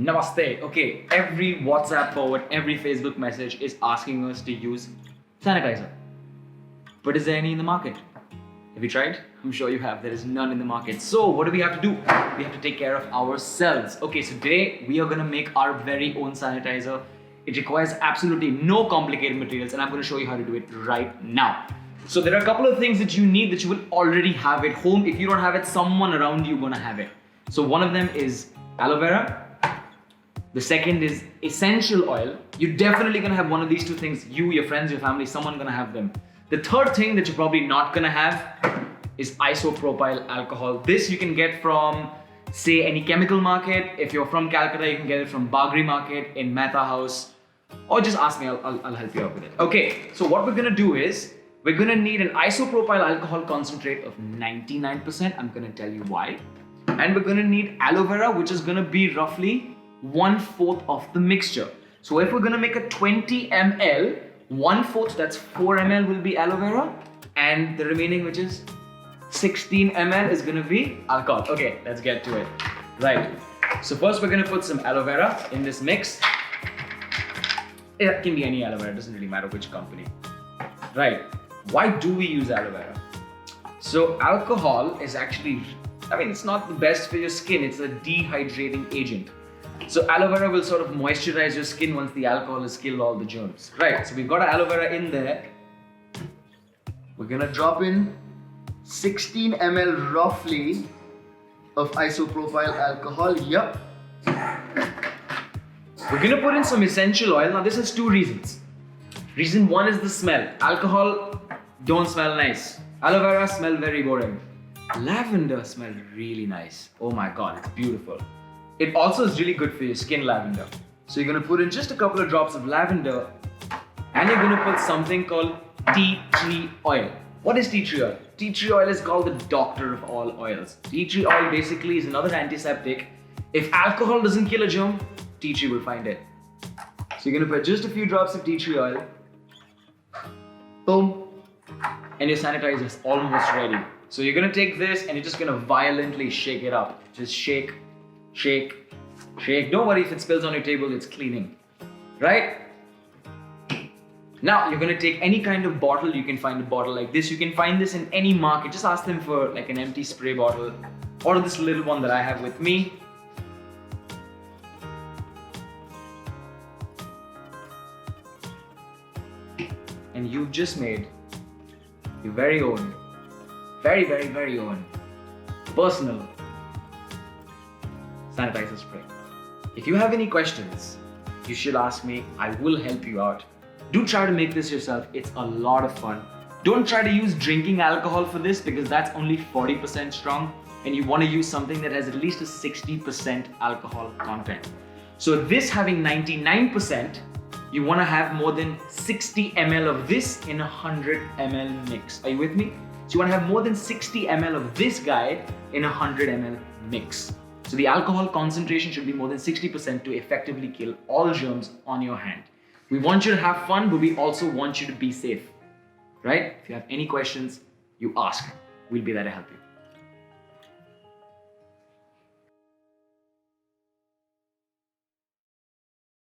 Namaste. Okay, every WhatsApp forward, every Facebook message is asking us to use sanitizer. But is there any in the market? Have you tried? I'm sure you have. There is none in the market. So what do we have to do? We have to take care of ourselves. Okay, so today we are gonna make our very own sanitizer. It requires absolutely no complicated materials, and I'm gonna show you how to do it right now. So there are a couple of things that you need that you will already have at home. If you don't have it, someone around you gonna have it. So one of them is aloe vera. The second is essential oil. You're definitely gonna have one of these two things. You, your friends, your family, someone gonna have them. The third thing that you're probably not gonna have is isopropyl alcohol. This you can get from, say, any chemical market. If you're from Calcutta, you can get it from Bagri Market, in Mehta House, or just ask me, I'll help you out with it. Okay, so what we're gonna do is, we're gonna need an isopropyl alcohol concentrate of 99%. I'm gonna tell you why. And we're gonna need aloe vera, which is gonna be roughly 1/4 of the mixture. So if we're gonna make a 20 ml, 1/4, that's 4 ml will be aloe vera, and the remaining, which is 16 ml, is gonna be alcohol. Okay, let's get to it. Right, so first we're gonna put some aloe vera in this mix. It can be any aloe vera, it doesn't really matter which company. Right, why do we use aloe vera? So alcohol is actually, it's not the best for your skin. It's a dehydrating agent. So aloe vera will sort of moisturize your skin once the alcohol has killed all the germs. Right, so we've got aloe vera in there. We're gonna drop in 16 ml roughly of isopropyl alcohol. Yup. We're gonna put in some essential oil. Now this has two reasons. Reason one is the smell. Alcohol don't smell nice. Aloe vera smell very boring. Lavender smell really nice. Oh my god, it's beautiful. It also is really good for your skin, lavender. So you're gonna put in just a couple of drops of lavender, and you're gonna put something called tea tree oil. What is tea tree oil? Tea tree oil is called the doctor of all oils. Tea tree oil basically is another antiseptic. If alcohol doesn't kill a germ, tea tree will find it. So you're gonna put just a few drops of tea tree oil. Boom. And your sanitizer is almost ready. So you're gonna take this and you're just gonna violently shake it up. Just shake, shake, shake. Don't worry if it spills on your table, it's cleaning. Right? Now you're gonna take any kind of bottle. You can find a bottle like this. You can find this in any market. Just ask them for like an empty spray bottle, or this little one that I have with me. And you've just made your very own, very own personal sanitizer spray. If you have any questions, you should ask me. I will help you out. Do try to make this yourself. It's a lot of fun. Don't try to use drinking alcohol for this, because that's only 40% strong, and you want to use something that has at least a 60% alcohol content. So this having 99%, you want to have more than 60 ml of this in a 100 ml mix. Are you with me? So you want to have more than 60 ml of this guy in a 100 ml mix. So the alcohol concentration should be more than 60% to effectively kill all germs on your hand. We want you to have fun, but we also want you to be safe. Right? If you have any questions, you ask. We'll be there to help you.